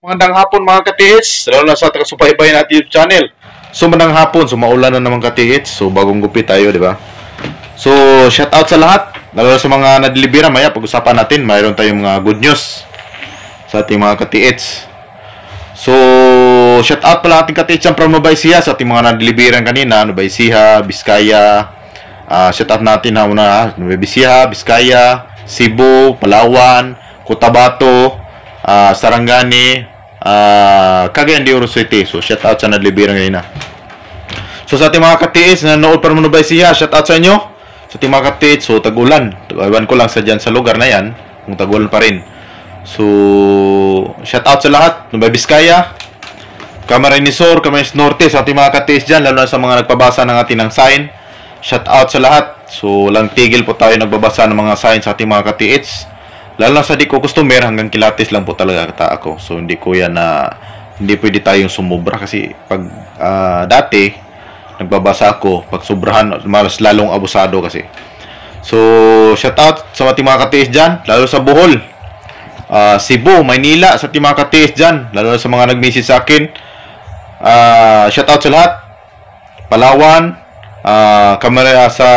Magandang hapon mga katiits, lalo na sa taga-subaybay natin YouTube channel. So magandang hapon, so maulan na naman katiits, so bagong gupit tayo, di ba? So shout out sa lahat, lalo na sa mga na-delibera. Maya pag-usapan natin, mayroon tayong mga good news sa ating mga katiits. So shout out pala ating katiits from Nueva Ecija sa ating mga na-deliveran kanina, Nueva Ecija, Biskaya. Shout out natin na Nueva Ecija, Biskaya, Cebu, Palawan, Cotabato, Sarangani, Cagayan de Oro City. So shout out sa nadlibiran ngayon na. So sa ating mga katiis na nanood pa naman ba siya, shout out sa inyo. Sa ating mga katiis, so tag-ulan. Iwan ko lang sa dyan sa lugar na yan, kung tag-ulan pa rin. So shout out sa lahat, Nueva Vizcaya, Camarines Sur, Camarines Norte, sa ating mga katiis dyan, lalo na sa mga nagpabasa ng ating ng sign. Shout out sa lahat. So lang tigil po tayo nagbabasa ng mga sign sa ating mga katiis. Lalo na sa di ko customer, hanggang kilatis lang po talaga kata ako. So hindi ko yan na hindi pwede tayong sumubra kasi pag dati nagbabasa ako, pag sobrahan mas lalong abusado kasi. So shout out sa ating mga katiis dyan, lalo sa Bohol, Cebu, Maynila, sa ating mga katiis dyan, lalo na sa mga nag-message sa akin. Shout out sa lahat. Palawan, Kamara sa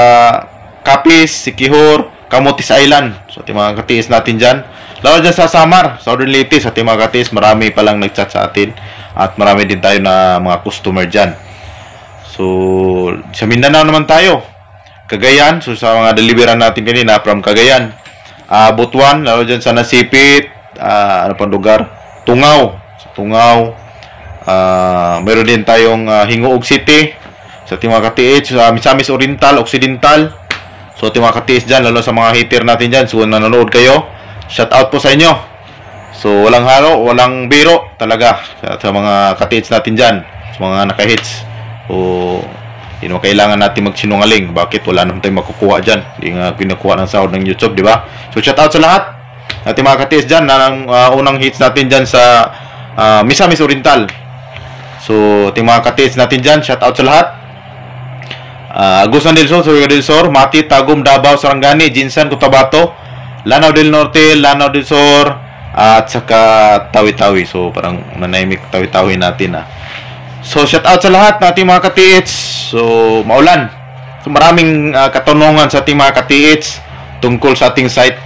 Capiz, Siquijor, Camotes Island. So ating mga katiis natin dyan, lalo dyan sa Samar, Southern Leyte, sa ating mga katiis, marami palang nag-chat sa atin at marami din tayo na mga customer dyan. So sa Mindanao naman tayo, Cagayan. So sa mga deliveran natin kanina from Cagayan, Butuan, lalo dyan sa Nasipit, ano pang lugar, Tungaw, sa Tungaw, meron din tayong Hingoog City, sa ating mga katiis, sa Misamis Oriental, Occidental. So ating mga katiis dyan, lalo sa mga hater natin dyan, so nanonood kayo, shout out po sa inyo. So walang halo, walang biro talaga sa mga katiis natin dyan, sa mga naka-hits. So hindi naman kailangan natin magsinungaling. Bakit? Wala naman tayong makukuha dyan, hindi nga kinukuha ng sahod ng YouTube, di ba? So shout out sa lahat ating mga katiis dyan na unang hits natin dyan sa Misamis Oriental. So ating mga katiis natin dyan, shout out sa lahat. Agusan del Sur, Surigao del Sur, Mati, Tagum, Davao, Sarangani, Jinsan, Cotabato, Lanao del Norte, Lanao del Sur, at saka Tawi-Tawi. So parang nanahimik Tawi-Tawi natin . So shout out sa lahat ng ating mga katiits. So maulan. So maraming katanungan sa ating mga katiits tungkol sa ating site.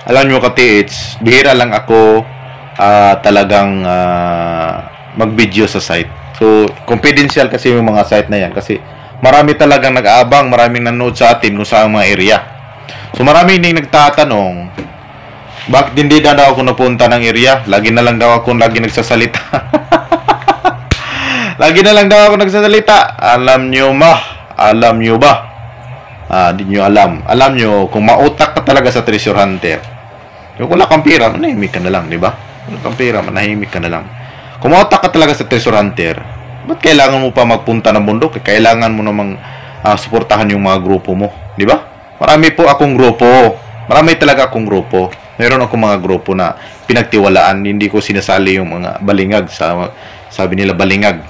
Alam nyo katiits, bihira lang ako talagang mag-video sa site. So confidential kasi yung mga site na yan kasi marami talagang nag-aabang, maraming nanood sa atin kung saan mga area. So maraming din nagtatanong, bakit hindi daw ako napunta ng area? Lagi na lang daw ako nagsasalita. Lagi na lang daw ako nagsasalita. Alam nyo ba? Di nyo alam. Alam nyo, kung mautak ka talaga sa treasure hunter, kung wala kang pira, manahimik ka na lang, di ba? Wala kang pira, manahimik ka na lang. Kung mautak ka talaga sa treasure hunter, ba't kailangan mo pa magpunta ng bundok? Kailangan mo namang suportahan yung mga grupo mo, di ba? Marami po akong grupo. Marami talaga akong grupo. Meron akong mga grupo na pinagtiwalaan. Hindi ko sinasali yung mga balingag. Sabi nila balingag.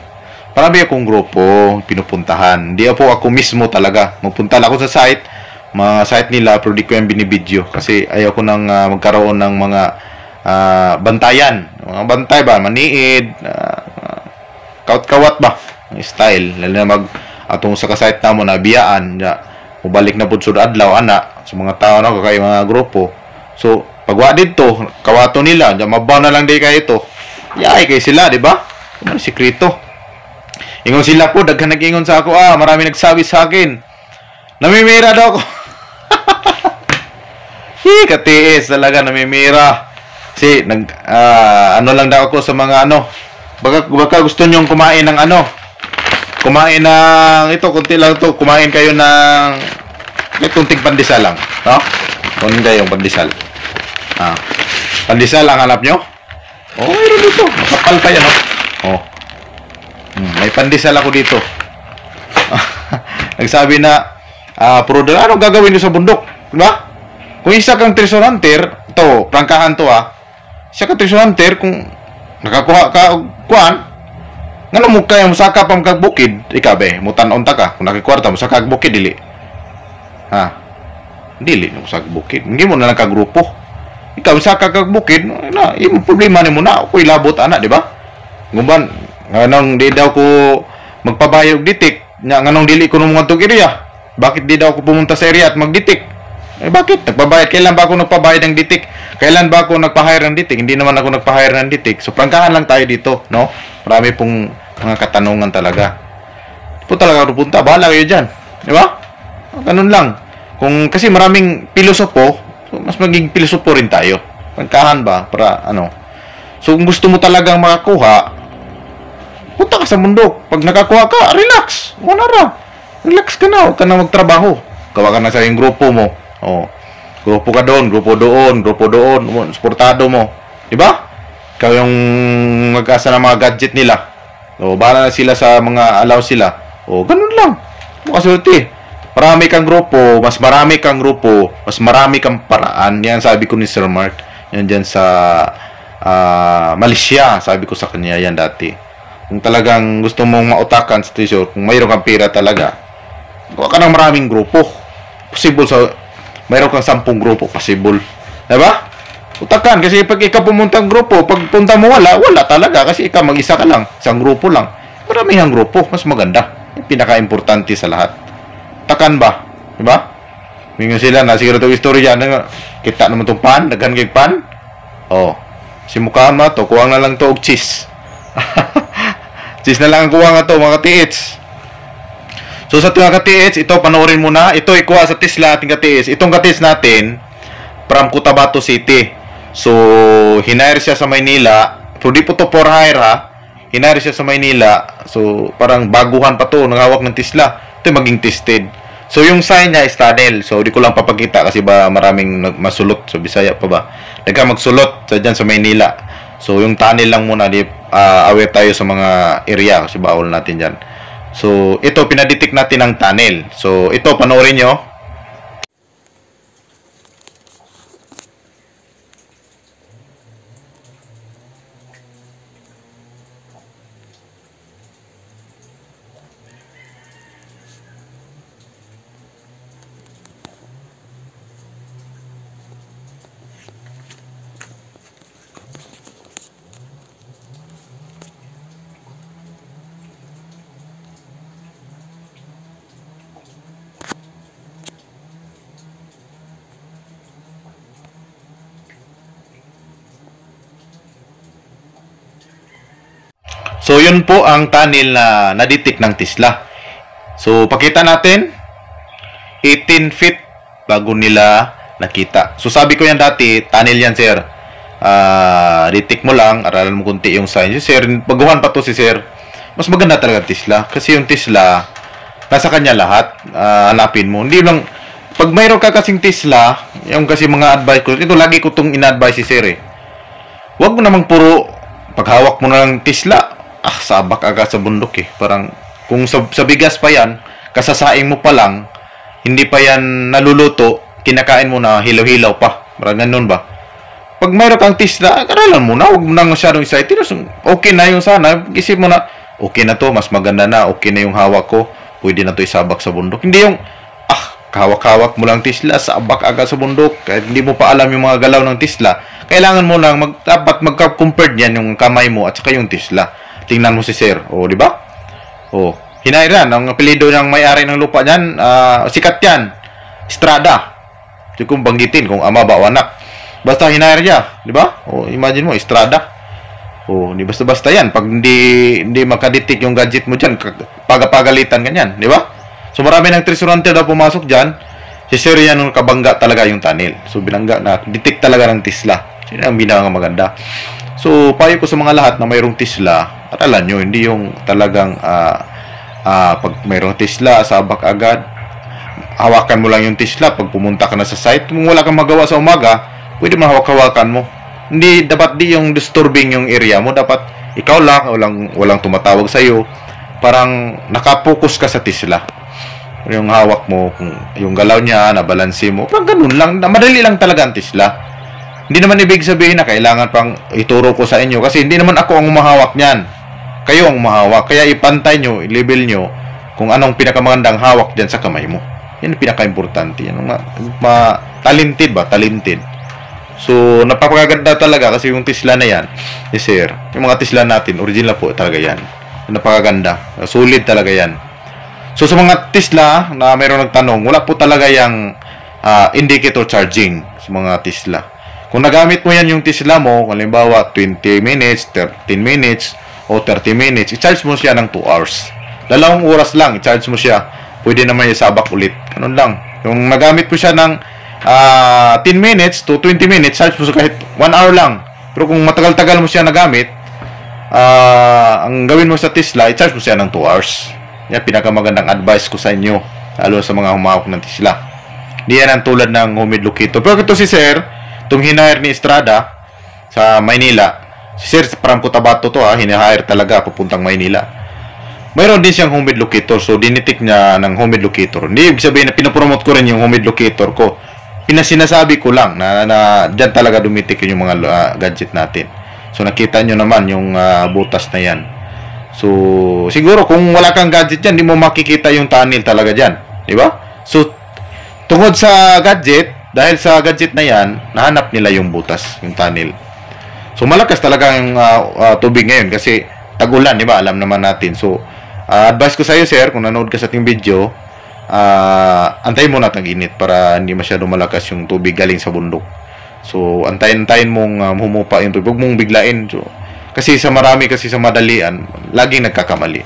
Marami akong grupo pinupuntahan. Hindi po ako mismo talaga. Magpunta lang ako sa site. Mga site nila, pero di ko yung binibidyo. Kasi ayaw ko nang magkaroon ng mga bantayan. Mga bantay ba? Maniid, kawat-kawat ba ang style, lalo na atong sa kasite na mo na biyaan ya mubalik na pud sud adlaw ana sa mga tao na kay mga grupo. So pagwa dito kawato nila ya mabaw na lang di kay ito yay kay sila, di ba? Ano sikreto, ingon sila po, daghan nag-ingon sa ako, marami nagsabi sa akin namimira daw ako. Katiis talaga, namimira kasi ano lang daw ako sa mga baka gusto nyong kumain ng kumain ng ito, kunti lang to, kumain kayo ng kunting pandesal lang, no? Kunin kayo yung pandesal. Pandesal ang hanap nyo? Mayroon dito, makapal pa yan, may pandesal ako dito. Nagsabi na Pruder, ano gagawin nyo sa bundok, diba? Kung isa kang treasure hunter, ito, prangkahan to isa kang treasure hunter, kung nakakuha ka kuan ngano mo kaya musaka pa kag bukid ikabe mutan-on ta ka kung nakikwarta musaka kag bukid dili dili mo sa bukid hindi mo na lang ka grupo Ikaw sa kakabukid, na, yung problema ni mo na, ako'y labot, ana, di ba? Ngumban, nganong di daw ko magpabayog ditik, nganong dili ko nung mga tog area. Bakit di daw ako pumunta sa area at magditik? Eh bakit? Nagpabayad. Kailan ba ako nagpabayad ng ditik? Kailan ba ako nagpa-hire ng ditik? Hindi naman ako nagpa-hire ng ditik. So, prangkahan lang tayo dito, no? Marami pong mga katanungan talaga. Po talaga ako punta. Bahala kayo dyan. Di ba? Ganun lang. Kung, kasi maraming pilosopo, so, mas maging pilosopo rin tayo. Prangkahan ba? Para, ano? So, kung gusto mo talagang makakuha, punta ka sa bundok. Pag nakakuha ka, relax. Wala ra. Relax ka na. Huwag ka na magtrabaho. Gawa ka na sa yung grupo mo. Oh. Grupo ka doon, grupo doon, suportado mo. Di ba? Ikaw yung mag-asa ng mga gadget nila. O, bahala na sila sa mga alaw sila. O, ganun lang. Makasulti. Marami kang grupo, mas marami kang paraan. Yan sabi ko ni Sir Mark. Yan dyan sa Malaysia. Sabi ko sa kanya yan dati. Kung talagang gusto mong mautakan sa treasure, kung mayroon kang pera talaga, gawa ka ng maraming grupo. Possible sa mayroon kang 10 grupo, possible. Diba? Utakan, kasi pag ikaw pumunta ang grupo, pag punta mo wala talaga, kasi ikaw mag-isa ka lang, isang grupo lang. Maraming grupo, mas maganda. Yung pinaka-importante sa lahat. Utakan ba? Diba? Mingon sila, nasiguro itong istorya, kita naman itong pan, daghan kay pan. Oh, si Mukama to, kuwang na lang to og cheese. Cheese na lang ang kuwang na to, mga tiits. So sa mga ka-TH, ito panoorin mo na. Ito ikuha sa Tesla ating ka-TH. Itong ka-TH natin from Cotabato City. So hinire siya sa Maynila. So di po to for hire ha. Hinire siya sa Maynila. So parang baguhan pa to, nanghawak ng Tesla. Ito maging tested. So yung sign niya is tunnel. So di ko lang papakita kasi ba maraming masulot. So Bisaya pa ba? Nagka magsulot sa dyan sa Maynila. So yung tunnel lang muna. Aware tayo sa mga area kasi bawal natin dyan. So, ito, pinaditik natin ang tunnel. So, ito, panoorin nyo. So, yun po ang tunnel na naditik ng Tesla. So, pakita natin. 18 feet bago nila nakita. So, sabi ko yan dati, tunnel yan, sir. Ditik mo lang, aralan mo kunti yung sign. Si sir, baguhan pa to si sir. Mas maganda talaga Tesla. Kasi yung Tesla, nasa kanya lahat. Hanapin mo. Hindi lang, pag mayroon ka kasing Tesla, yung kasi mga advice ko, ito lagi ko itong in-advise si sir eh. Huwag mo namang puro, paghawak mo na ng Tesla, sabak agad sa bundok eh. Parang, kung sa bigas pa yan, kasasaing mo pa lang, hindi pa yan naluluto, kinakain mo na hilaw-hilaw pa. Parang ganun ba? Pag mayroon kang Tesla, aralan mo na, huwag mo nang masyadong excited. Okay na yung sana, isip mo na, okay na to, mas maganda na, okay na yung hawak ko, pwede na to isabak sa bundok. Hindi yung, kahawak-hawak mo lang Tesla, sabak agad sa bundok, kahit hindi mo pa alam yung mga galaw ng Tesla. Kailangan mo lang, dapat magka-compared yan yung kamay mo at saka yung Tesla. Tingnan mo si sir. O, di ba? O, hinairan. Ang apelido ng may-ari ng lupa niyan, sikat yan. Estrada. Hindi kong banggitin kung ama ba o anak. Basta hinair niya. Di ba? O, imagine mo, Estrada. O, di basta-basta yan. Pag hindi makaditik yung gadget mo dyan, pagapagalitan ganyan. Di ba? So, marami ng treasurante daw pumasok dyan. Si sir yan nung kabangga talaga yung tunnel. So, binangga na, ditik talaga ng Tesla. Sino ang binang maganda? So, payo ko sa mga lahat na mayroong Tesla, aralan nyo, hindi yung talagang pag mayroong Tesla, sabak agad, hawakan mo lang yung Tesla pag pumunta ka na sa site. Kung wala kang magawa sa umaga, pwede mo hawak-hawakan mo. Hindi, dapat di yung disturbing yung area mo. Dapat ikaw lang, walang tumatawag sa'yo. Parang nakapokus ka sa Tesla. Yung hawak mo, yung galaw niya, nabalansi mo. Parang ganun lang, madali lang talaga ang Tesla. Hindi naman ibig sabihin na kailangan pang ituro ko sa inyo kasi hindi naman ako ang umahawak niyan. Kayo ang umahawak. Kaya ipantay nyo, i-label nyo kung anong pinakamagandang hawak dyan sa kamay mo. Yan ang pinaka-importante. Yan, talented ba? Talented. So, napakaganda talaga kasi yung Tesla na yan, sir, yung mga Tesla natin, original po talaga yan. Napakaganda. Solid talaga yan. So, sa mga Tesla na mayroong nagtanong, wala po talaga yung indicator charging sa mga Tesla. Kung nagamit mo yan yung Tesla mo, halimbawa 20 minutes, 13 minutes, o 30 minutes, i-charge mo siya ng 2 hours. 2 oras lang, i-charge mo siya. Pwede naman isabak ulit. Ganun lang. Yung nagamit mo siya ng 10 minutes to 20 minutes, charge mo sa kahit 1 hour lang. Pero kung matagal-tagal mo siya nagamit, ang gawin mo sa Tesla, i-charge mo siya ng 2 hours. Yan, pinakamagandang advice ko sa inyo, lalo sa mga humahawak ng Tesla. Hindi yan ang tulad ng humid locator. Pero ito si Sir, itong hinahire ni Estrada sa Maynila. Si Sir, parang Cotabato to hinahire talaga papuntang Maynila. Mayroon din siyang humid locator. So, dinitik niya ng humid locator. Hindi ibig sabihin na pinapromote ko rin yung humid locator ko. Pinasinasabi ko lang na dyan talaga dumitik yung mga gadget natin. So, nakita nyo naman yung butas na yan. So, siguro kung wala kang gadget dyan, di mo makikita yung tunnel talaga dyan. Di ba? So, tungkol sa gadget, dahil sa gadget na yan, nahanap nila yung butas, yung tunnel. So, malakas talaga yung tubig ngayon kasi tag-ulan, di ba? Alam naman natin. So, advice ko sa iyo, sir, kung nanood ka sa ating video, antayin mo na tag-init para hindi masyado malakas yung tubig galing sa bundok. So, antayin mong humupa yung tubig. Huwag mong biglain. So, kasi sa madalian, laging nagkakamali.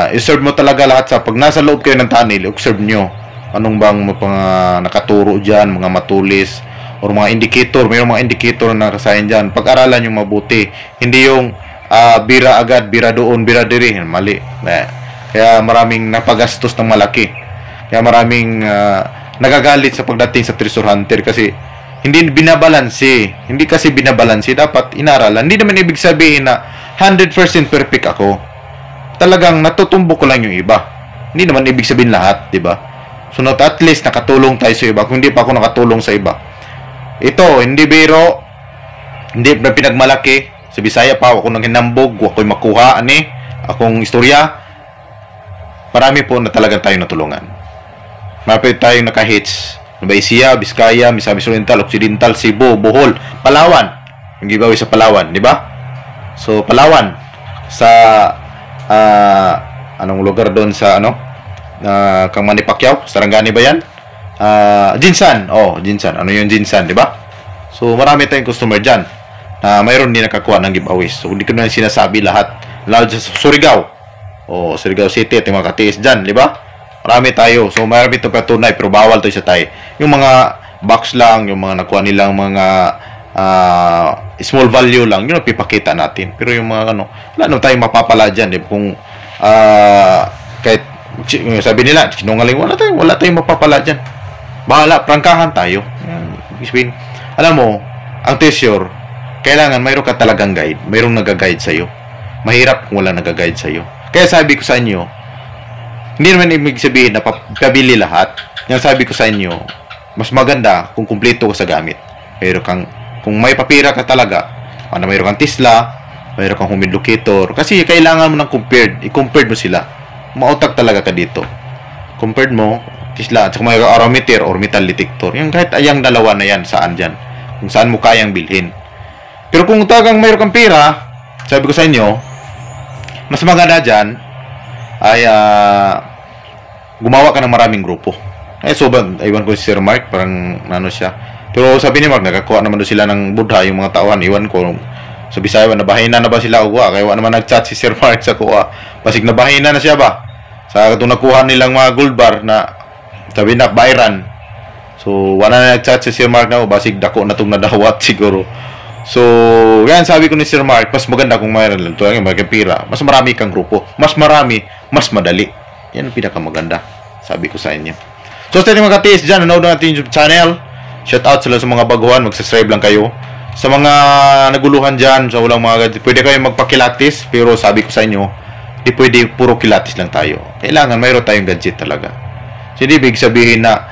I-observe mo talaga lahat pag nasa loob kayo ng tunnel, observe nyo. Anong bang mga nakaturo dyan, mga matulis, or mga indicator. Mayroong mga indicator na nakasayan dyan. Pag-aralan yung mabuti. Hindi yung bira agad, bira doon, bira diri. Mali. Kaya maraming napagastos ng malaki. Kaya maraming nagagalit sa pagdating sa treasure hunter kasi hindi binabalanse. Hindi kasi binabalanse. Dapat inaralan. Hindi naman ibig sabihin na 100% perfect ako. Talagang natutumbok ko lang yung iba. Hindi naman ibig sabihin lahat, di ba? So, not at least nakatulong tayo sa iba. Kung hindi pa ako nakatulong sa iba. Ito, hindi biro. Hindi na pinagmalaki. Sa Bisaya pa, ako nang hinambog, ako'y makuha, akong istorya. Marami po na talaga tayong natulungan. Marami tayong naka-hits. Nabaisiya, Biskaya, Misamis Oriental, Occidental, Cebu, Bohol, Palawan. Yung giveaway sa Palawan, di ba? So, Palawan. Sa, anong lugar doon sa, Kang Manny Pacquiao? Sarangani ba yan? Jinsan. Jinsan. Ano yung Jinsan, di ba? So, marami tayong customer dyan. Mayroon din nakakuha ng giveaways. So, hindi ko na sinasabi lahat. Lalo sa Surigao. Surigao City at yung mga katiis dyan, di ba? Marami tayo. So, marami ito patunay, pero bawal ito sa tayo. Yung mga box lang, yung mga nakuha nilang mga small value lang, yun ang pipakita natin. Pero yung mga wala naman tayong mapapala dyan. Di ba? Kung, kahit, sabi nila, sinungaling, wala tayong mapapala dyan. Bahala, prangkahan tayo. Alam mo, ang treasure, kailangan mayroon ka talagang guide. Mayroong nag-guide sa'yo. Mahirap kung wala nag-guide sa'yo. Kaya sabi ko sa inyo, hindi naman ibig sabihin na pabili lahat. Yung sabi ko sa inyo, mas maganda kung kumpleto ka sa gamit. Kung may papira ka talaga, mayroon kang Tesla, mayroon kang humid locator. Kasi kailangan mo ng compared. I-compared mo sila. Mautak talaga ka dito. Compared mo, Tesla, at saka may arometer or metal detector. Yung kahit ayang dalawa na yan, saan dyan. Kung saan mo kayang bilhin. Pero kung talagang mayroon kang pera, sabi ko sa inyo, mas maganda dyan ay gumawa ka ng maraming grupo. Iwan ko si Sir Mark, parang siya. Pero sabi ni Mark, nakakuha naman doon sila ng Buddha, yung mga tauhan. Iwan ko, sa Bisaya, nabahina na ba sila o kuha? Kaya naman nag-chat si Sir Mark sa kuha. Basig nabahina na siya ba? Sa itong nakuha nilang mga gold bar na sabi na, Byron. So, wala na nag-chat si Sir Mark na, basig dako na itong nadawat siguro. So, yan sabi ko ni Sir Mark, mas maganda kung mayroon lang. Ito yung mga pira. Mas marami kang grupo. Mas marami, mas madali. Yan ang pinakamaganda. Sabi ko sa inyo. So, sa mga katiis dyan, nanood natin yung YouTube channel. Shout out sila sa mga baguhan. Mag-subscribe lang kayo. Sa mga naguluhan dyan, sa walang mga gadget, pwede kayo magpakilatis. Pero sabi ko sa inyo, di pwede puro kilatis lang tayo. Kailangan mayroon tayong gadget talaga. So, hindi ibig sabihin na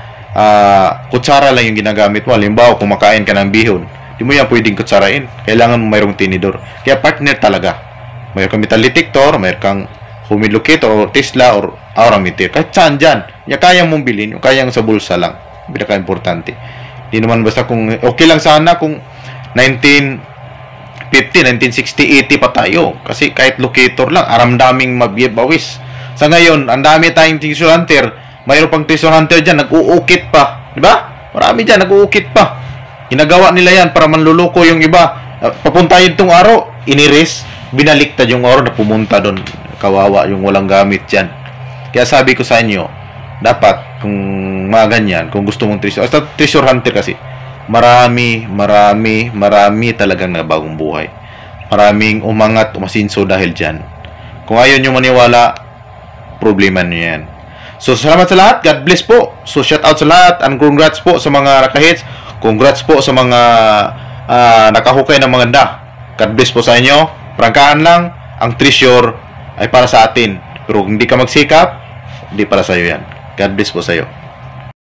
kutsara lang yung ginagamit mo. Halimbawa, kumakain ka ng bihon. Di mo yan pwedeng kutsarain. Kailangan mo mayroong tinidor. Kaya partner talaga. Mayroon kang metal detector, mayroon kang humid locator, or Tesla, or arometer. Kahit saan dyan. Kaya mong bilhin. Yung kayang sa bulsa lang. Pinaka-importante. Di naman basta kung okay lang sana kung 1950, 1960, 80 pa tayo. Kasi kahit locator lang, aramdaming mabawis. Sa ngayon, ang dami tayong treasure hunter. Mayroon pang treasure hunter dyan, nag-uukit pa. Di ba? Marami dyan, nag-uukit pa. Ginagawa nila yan para manluloko yung iba. Papunta yun itong araw, iniris, binaliktad yung araw na pumunta doon. Kawawa yung walang gamit dyan. Kaya sabi ko sa inyo, dapat kung mga ganyan, kung gusto mong treasure hunter kasi, marami talagang nabagong buhay. Maraming umangat, umasinso dahil dyan. Kung ayaw nyo maniwala, problema nyo yan. So, salamat sa lahat. God bless po. So, shout out sa lahat and congrats po sa mga nakahits. Congrats po sa mga nakahukay ng maganda. God bless po sa inyo. Prangkaan lang, ang treasure ay para sa atin. Pero kung hindi ka magsikap, hindi para sa iyo yan. God bless po sa iyo.